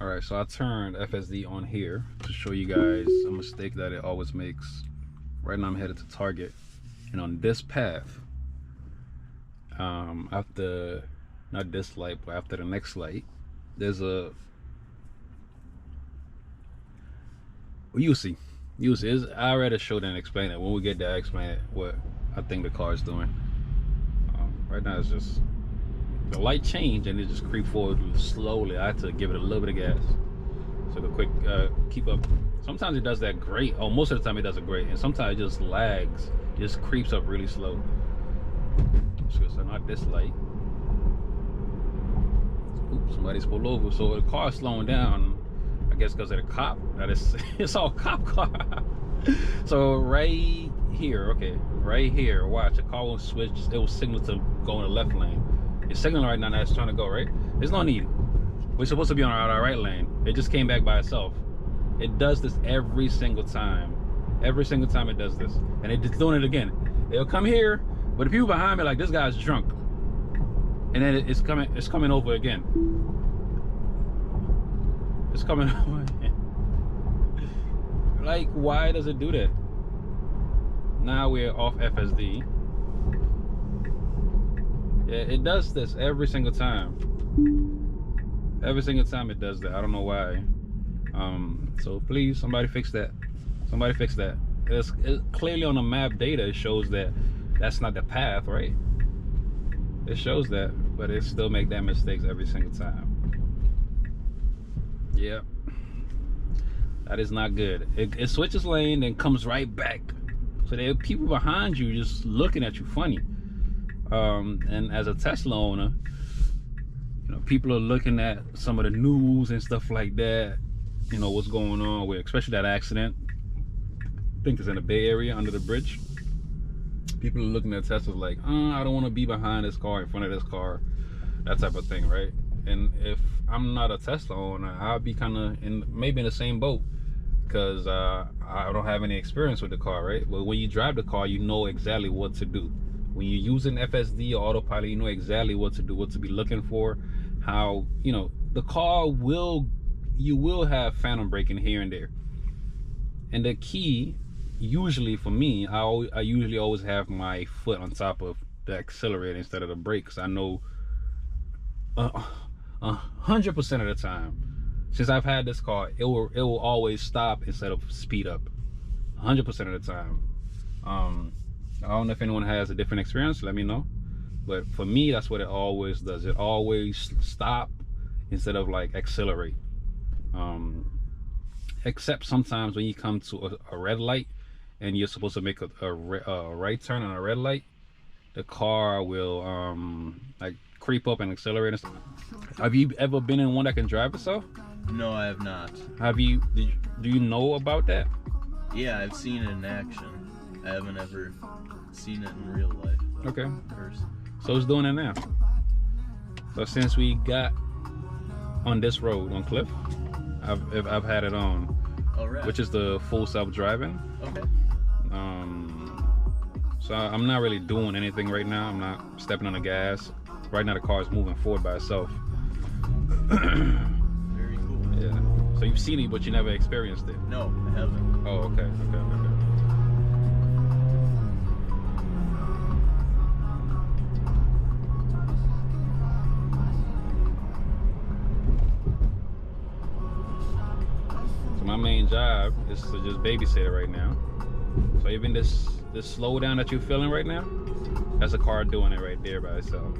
All right, so I turned FSD on here to show you guys a mistake that it always makes. Right now I'm headed to Target, and on this path, after, not this light, but after the next light, there's a, well, you'll see. I already showed and explained it. When we get there, I explain it, what I think the car is doing. Right now it's just, the light changed and it just creeped forward slowly. I had to give it a little bit of gas. So the quick, keep up. Sometimes it does that great. Oh, most of the time it does it great. And sometimes it just lags. It just creeps up really slow. So not this light. Oops, somebody's pulled over. So the car's slowing down. I guess because of the cop. That is, it's all cop car. So right here, okay, right here, watch, the car will switch. It will signal to go in the left lane. It's signaling right now that it's trying to go right. There's no need. We're supposed to be on our right lane. It just came back by itself. It does this every single time. Every single time it does this. And it's doing it again. It'll come here, but the people behind me, like, this guy's drunk. And then it's coming over again. It's coming over again. Like, why does it do that? Now we're off FSD. Yeah, it does this every single time. Every single time it does that. I don't know why. So please, somebody fix that. Somebody fix that. It's clearly on the map data. It shows that that's not the path, right? It shows that, but it still make that mistakes every single time. Yeah, that is not good. It switches lane and comes right back. So there are people behind you just looking at you funny. And as a Tesla owner, you know, people are looking at some of the news and stuff like that. You know, what's going on with, especially that accident. I think it's in the Bay Area under the bridge. People are looking at Teslas like, I don't want to be behind this car, in front of this car, that type of thing, right? And if I'm not a Tesla owner, I'll be kind of maybe in the same boat, because I don't have any experience with the car, right? But when you drive the car, you know exactly what to do. When you're using FSD or autopilot, you know exactly what to do, what to be looking for, how, you know, the car you will have phantom braking here and there. And the key, usually for me, I usually always have my foot on top of the accelerator instead of the brake, because I know 100% of the time, since I've had this car, it will always stop instead of speed up. 100% of the time. I don't know if anyone has a different experience, let me know. But for me, that's what it always does. It always stop instead of like accelerate. Except sometimes when you come to a red light and you're supposed to make a right turn on a red light, the car will like creep up and accelerate and stuff. Have you ever been in one that can drive itself? No, I have not. Have you? Do you know about that? Yeah, I've seen it in action. I haven't ever seen it in real life. Okay. So it's doing it now. So since we got on this road on Cliff, I've had it on. Alright. Which is the full self-driving. Okay. So I'm not really doing anything right now. I'm not stepping on the gas. Right now the car is moving forward by itself. Very cool. Yeah. So you've seen it, but you never experienced it. No, I haven't. Oh, okay. So my main job is to just babysit it right now. So even this slowdown that you're feeling right now, that's a car doing it right there by itself.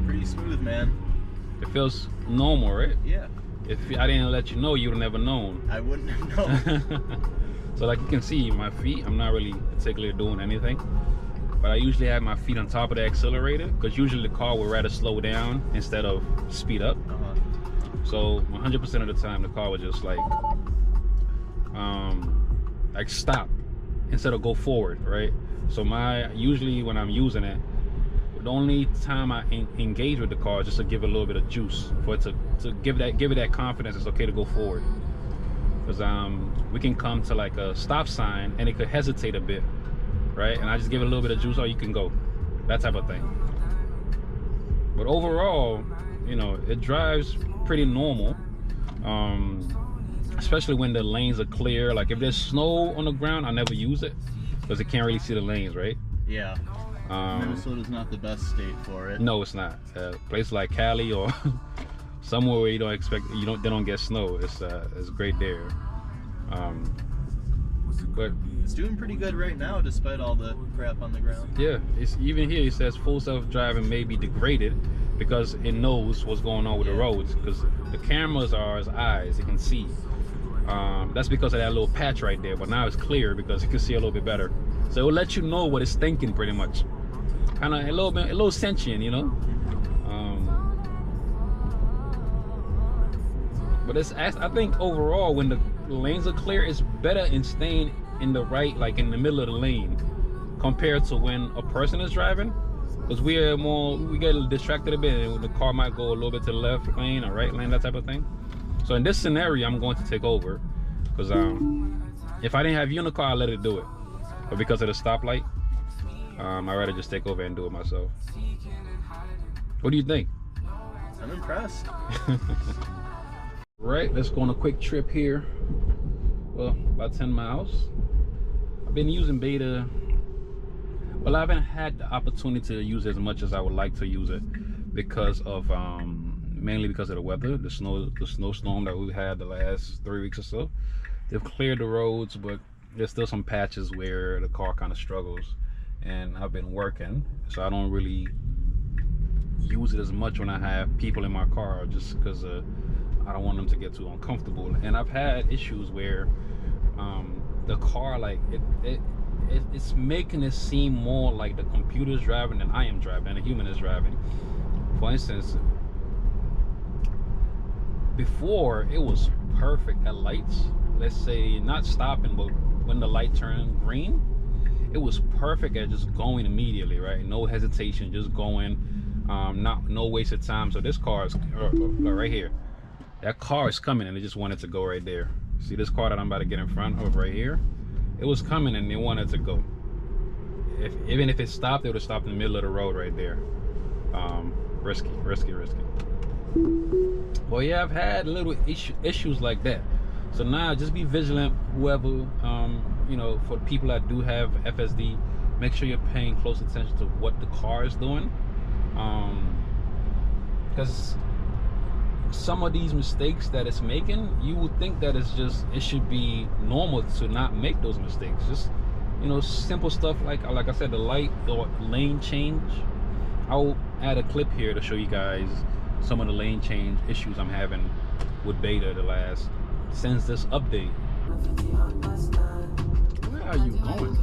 Pretty smooth, man. It feels normal, right? Yeah. If I didn't let you know, you would have never known. I wouldn't have known. So like you can see my feet, I'm not really particularly doing anything. But I usually have my feet on top of the accelerator, because usually the car will rather slow down instead of speed up. So 100% of the time the car would just like stop instead of go forward, right? So usually when I'm using it, the only time I engage with the car is just to give it a little bit of juice, for it to give it that confidence it's okay to go forward. Because we can come to like a stop sign and it could hesitate a bit, right? And I just give it a little bit of juice, or you can go, that type of thing. But overall, you know, it drives pretty normal, especially when the lanes are clear. Like if there's snow on the ground, I never use it because it can't really see the lanes, right? Yeah. Minnesota's not the best state for it. No, it's not. Places like Cali or somewhere where you don't expect, they don't get snow. It's great there. But it's doing pretty good right now, despite all the crap on the ground. Yeah, it's even here. It says full self-driving may be degraded because it knows what's going on with the roads. Because the cameras are its eyes; it can see. That's because of that little patch right there. But now it's clear because it can see a little bit better. So it will let you know what it's thinking, pretty much. Kind of a little sentient, you know. But I think overall, when the lanes are clear, it's better in staying in the right, like in the middle of the lane, compared to when a person is driving, because we get distracted a bit, and the car might go a little bit to the left lane or right lane, that type of thing. So in this scenario, I'm going to take over, because if I didn't have you in the car, I'd let it do it. But because of the stoplight, I'd rather just take over and do it myself. What do you think? I'm impressed. Right, let's go on a quick trip here. Well, about 10 miles. I've been using beta. Well, I haven't had the opportunity to use it as much as I would like to use it because of mainly because of the weather, the snowstorm that we've had the last 3 weeks or so. They've cleared the roads, but there's still some patches where the car kind of struggles, and I've been working, so I don't really use it as much when I have people in my car, just because I don't want them to get too uncomfortable. And I've had issues where the car, like it's making it seem more like the computer's driving than I am driving, and the human is driving. For instance, before it was perfect at lights, let's say not stopping, but when the light turned green, it was perfect at just going immediately, right? No hesitation, just going, no waste of time. So this car is right here. That car is coming and it just wanted to go right there. See this car that I'm about to get in front of right here? It was coming and it wanted to go. Even if it stopped, it would have stopped in the middle of the road right there. Risky. Well, yeah, I've had little issues like that. So now just be vigilant, whoever, you know, for people that do have FSD, make sure you're paying close attention to what the car is doing. Because some of these mistakes that it's making, you would think that it should be normal to not make those mistakes. Just, you know, simple stuff like I said, the light or lane change. I'll add a clip here to show you guys some of the lane change issues I'm having with beta since this update. Where are you going?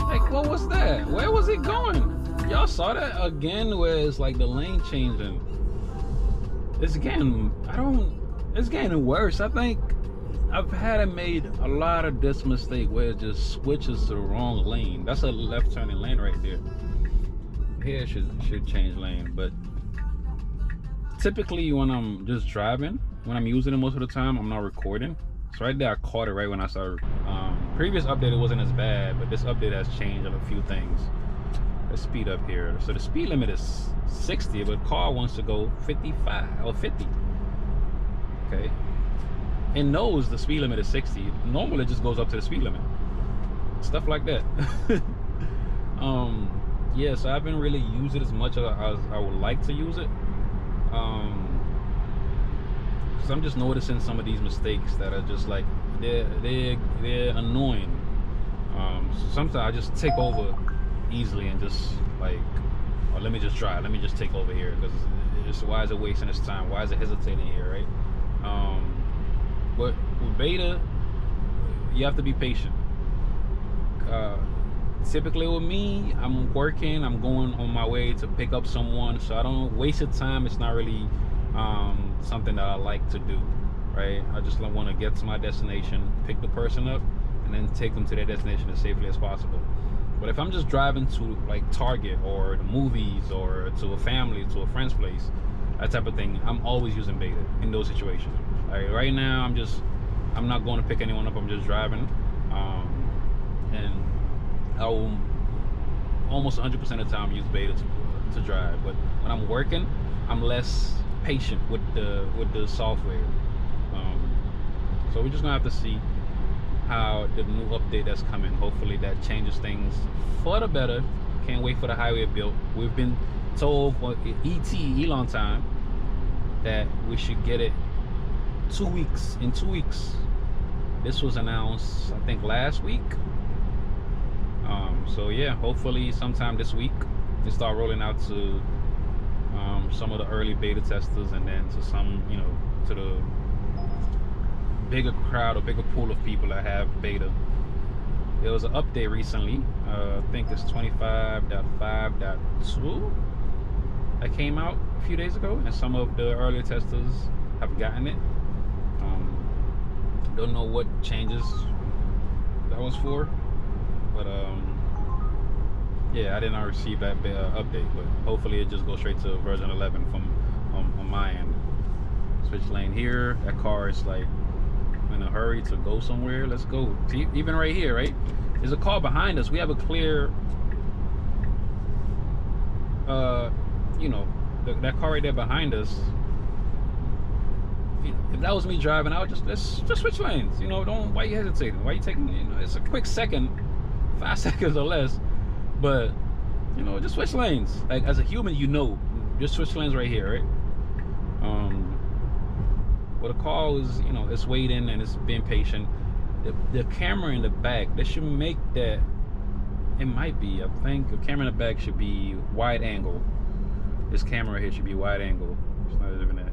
Like, what was that? Where was it going? Y'all saw that again, where it's like the lane changing. It's getting worse. I think I've made a lot of this mistake where it just switches to the wrong lane. That's a left turning lane right there. Here it should change lane, but typically when I'm just driving, when I'm using it most of the time, I'm not recording. So right there, I caught it right when I started. Previous update, it wasn't as bad, but this update has changed a few things. Let's speed up here. So the speed limit is 60, but car wants to go 55 or 50. Okay. It knows the speed limit is 60. Normally it just goes up to the speed limit. Stuff like that. Yeah, so I haven't really used it as much as I would like to use it. Because I'm just noticing some of these mistakes that are just like, they're annoying. So sometimes I just take over easily and just like, oh, let me just drive, let me just take over here, because why is it wasting its time, why is it hesitating here, right? But with beta, you have to be patient. Typically with me, I'm working, I'm going on my way to pick up someone, so I don't waste the time. It's not really something that I like to do, right? I just want to get to my destination, pick the person up, and then take them to their destination as safely as possible. But if I'm just driving to like Target or the movies or to a family, to a friend's place, that type of thing, I'm always using beta in those situations. Like right now, I'm just I'm not going to pick anyone up. I'm just driving, and I will almost 100% of the time use beta to drive. But when I'm working, I'm less patient with the software. So we're just gonna have to see how the new update that's coming. Hopefully that changes things for the better. Can't wait for the highway built. We've been told for Elon time that we should get it 2 weeks. In 2 weeks. This was announced, I think, last week. So yeah, hopefully sometime this week they start rolling out to some of the early beta testers, and then to some, you know, to the bigger crowd or bigger pool of people that have beta. There was an update recently, I think it's 25.5.2 that came out a few days ago, and some of the early testers have gotten it. Don't know what changes that was for, but yeah, I did not receive that update, but hopefully it just goes straight to version 11 from on my end. Switch lane here. That car is like in a hurry to go somewhere. Let's go. See, even right here, right? There's a car behind us. We have a clear, you know, that car right there behind us. If that was me driving, I would let's switch lanes. You know, why you hesitating? Why you taking, you know, it's a quick second, 5 seconds or less, but you know, just switch lanes. Like, as a human, you know, just switch lanes right here, right? But the car is, you know, it's waiting and it's being patient. The camera in the back, they should make that, it might be, I think the camera in the back should be wide angle. This camera here should be wide angle. It's not even that.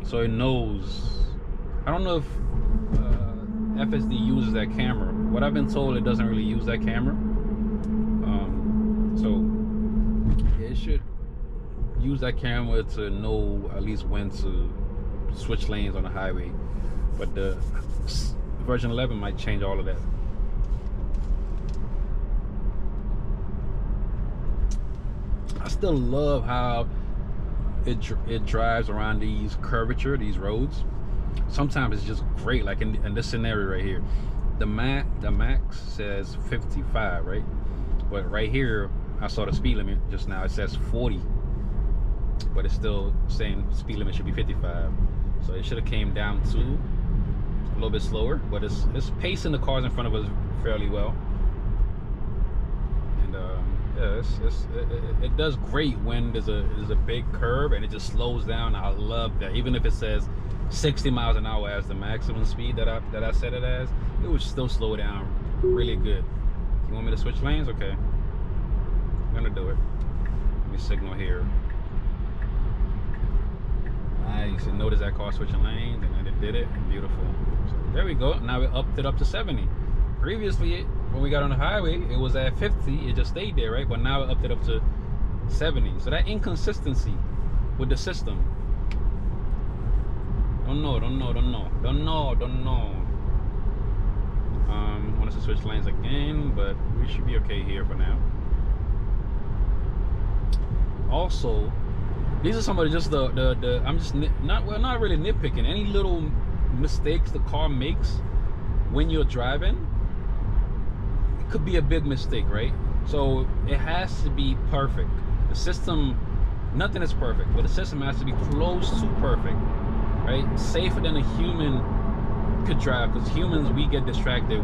So it knows. I don't know if FSD uses that camera. What I've been told, it doesn't really use that camera. So yeah, it should use that camera to know at least when to switch lanes on the highway. But the version 11 might change all of that. I still love how it drives around these curvature, these roads. Sometimes it's just great, like in this scenario right here. The max says 55, right? But right here, I saw the speed limit just now. It says 40, but it's still saying speed limit should be 55. So it should have came down to a little bit slower, but it's pacing the cars in front of us fairly well. And yeah, it does great when there's a big curve and it just slows down. I love that. Even if it says 60 miles an hour as the maximum speed that I set it as, it would still slow down really good. You want me to switch lanes? Okay, I'm gonna do it. Let me signal here. Nice. And notice that car switching lanes, and then it did it. Beautiful. So there we go. Now we upped it up to 70. Previously, when we got on the highway, it was at 50. It just stayed there, right? But now we upped it up to 70. So that inconsistency with the system. Don't know. Want us to switch lanes again, but we should be okay here for now. Also, these are some of just the I'm just not really nitpicking. Any little mistakes the car makes when you're driving, it could be a big mistake, right? So it has to be perfect. The system, nothing is perfect, but the system has to be close to perfect, right? Safer than a human could drive, because humans, we get distracted.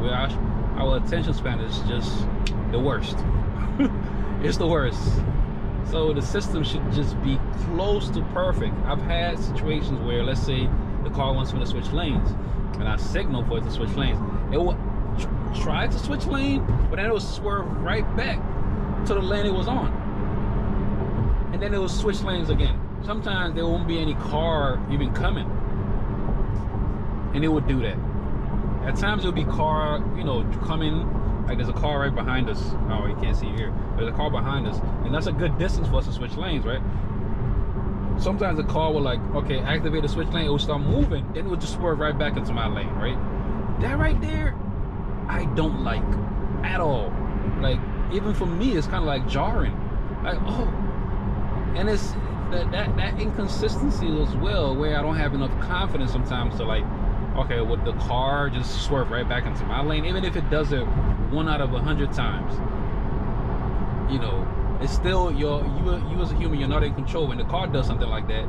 Our attention span is just the worst. It's the worst. So the system should just be close to perfect. I've had situations where, let's say the car wants me to switch lanes, and I signal for it to switch lanes. It will try to switch lane, but then it will swerve right back to the lane it was on, and then it will switch lanes again. Sometimes there won't be any car even coming, and it would do that. At times it'll be car, you know, coming. Like, there's a car right behind us. Oh, you can't see here. There's a car behind us, and that's a good distance for us to switch lanes, right? Sometimes the car will, like, okay, activate the switch lane, it will start moving, then it will just swerve right back into my lane, right? That right there, I don't like at all. Like, even for me, it's kind of like jarring. Like, oh, and it's that inconsistency as well, where I don't have enough confidence sometimes to, like, Okay, would the car just swerve right back into my lane? Even if it does it 1 out of 100 times, you know, it's still you as a human, you're not in control. When the car does something like that,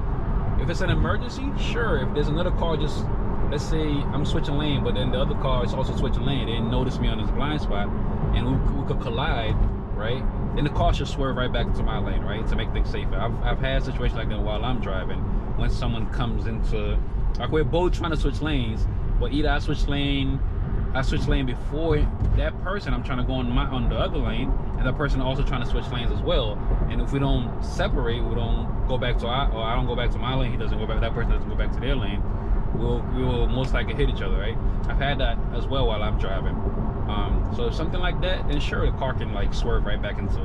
if it's an emergency, sure. If there's another car, just let's say I'm switching lane, but then the other car is also switching lane, they didn't notice me on this blind spot, and we could collide, right? Then the car should swerve right back into my lane, right, to make things safer. I've had situations like that while I'm driving, when someone comes into, like, we're both trying to switch lanes, but either I switch lane before that person, I'm trying to go on the other lane, and that person also trying to switch lanes as well. And if we don't separate, we don't go back to or I don't go back to my lane, he doesn't go back, that person doesn't go back to their lane, we will most likely hit each other, right? I've had that as well while I'm driving. So if something like that, then sure, the car can like swerve right back into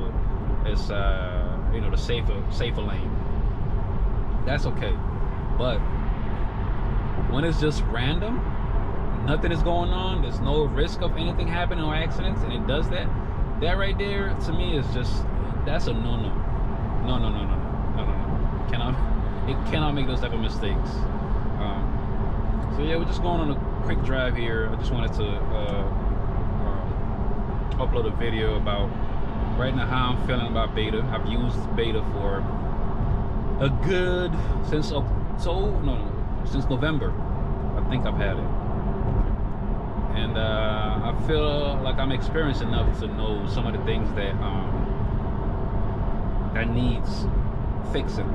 its you know, the safer lane. That's okay. But when it's just random, nothing is going on, there's no risk of anything happening or accidents, and it does that right there, to me, is just, that's a no. It cannot make those type of mistakes. So yeah, we're just going on a quick drive here. I just wanted to upload a video about right now how I'm feeling about Beta. I've used Beta for a good since November. I think I've had it. And I feel like I'm experienced enough to know some of the things that that needs fixing,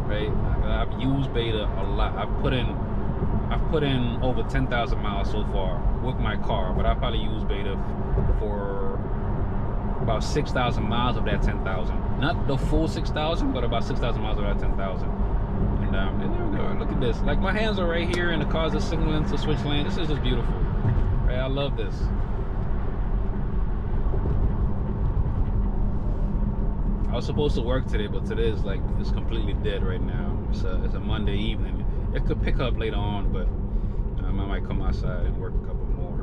right? I've used Beta a lot. I've put in over 10,000 miles so far with my car, but I probably used Beta for about 6,000 miles of that 10,000. Not the full 6,000, but about 6,000 miles of that 10,000. And there we go. Look at this. Like, my hands are right here, and the cars are signaling to switch lane. This is just beautiful. Right? I love this. I was supposed to work today, but today is like, it's completely dead right now. It's a Monday evening. It could pick up later on, but I might come outside and work a couple more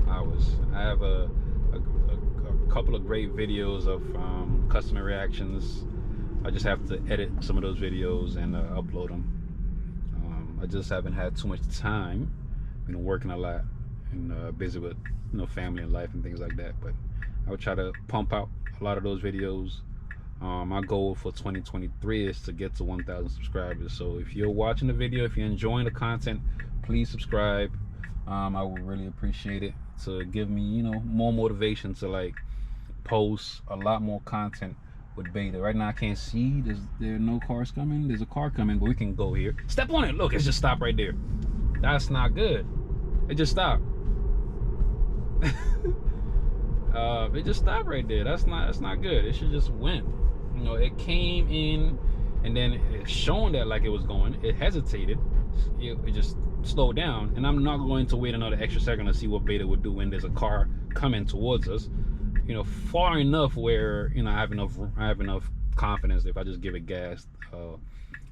hours. I have a couple of great videos of customer reactions. I just have to edit some of those videos and upload them. I just haven't had too much time. Been working a lot and busy with, you know, family and life and things like that. But I would try to pump out a lot of those videos. My goal for 2023 is to get to 1,000 subscribers. So if you're watching the video, if you're enjoying the content, please subscribe. I would really appreciate it, to give me, you know, more motivation to like post a lot more content with Beta. Right now I can't see, there are no cars coming. There's a car coming, but we can go here. Step on it. Look, it's just stopped right there. That's not good. It just stopped. It just stopped right there. That's not good. It should just went. You know, it came in and then it's showing that like it was going. It hesitated. It just slowed down. And I'm not going to wait another extra second to see what Beta would do when there's a car coming towards us. You know, far enough where, you know, I have enough confidence that if I just give it gas,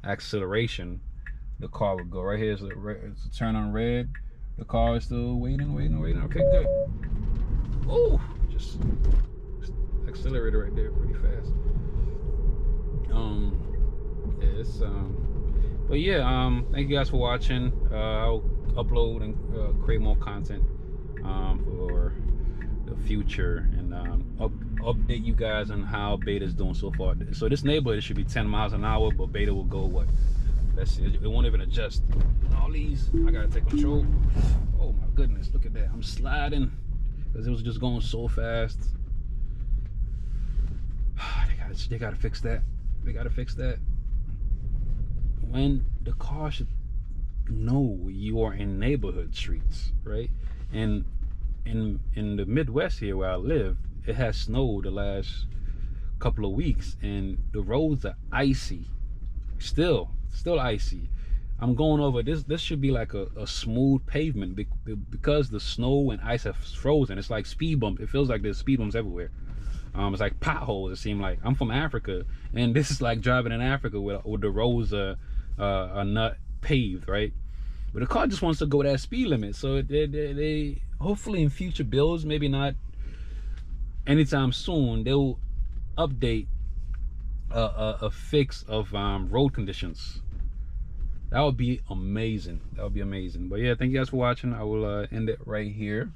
acceleration, the car would go. Right here is it's a turn on red. The car is still waiting. Okay, good. Oh, just accelerated right there pretty fast. Yeah, it's but yeah, thank you guys for watching. I'll upload and create more content for the future, and update you guys on how Beta is doing so far. So this neighborhood, it should be 10 miles an hour, but Beta will go what? Let's see, it won't even adjust. All these, I gotta take control. Oh my goodness, look at that. I'm sliding because it was just going so fast. They gotta fix that. They gotta fix that. When the car should know you are in neighborhood streets, right? And in the Midwest here where I live, it has snowed the last couple of weeks, and the roads are icy. Still icy. I'm going over this. This should be like a smooth pavement because the snow and ice have frozen. It's like speed bumps. It feels like there's speed bumps everywhere. It's like potholes. It seems like I'm from Africa, and this is like driving in Africa with the roads are not paved, right? But the car just wants to go that speed limit. So they hopefully in future builds, maybe not anytime soon, they'll update a fix of road conditions. That would be amazing. That would be amazing. But yeah, thank you guys for watching. I will end it right here.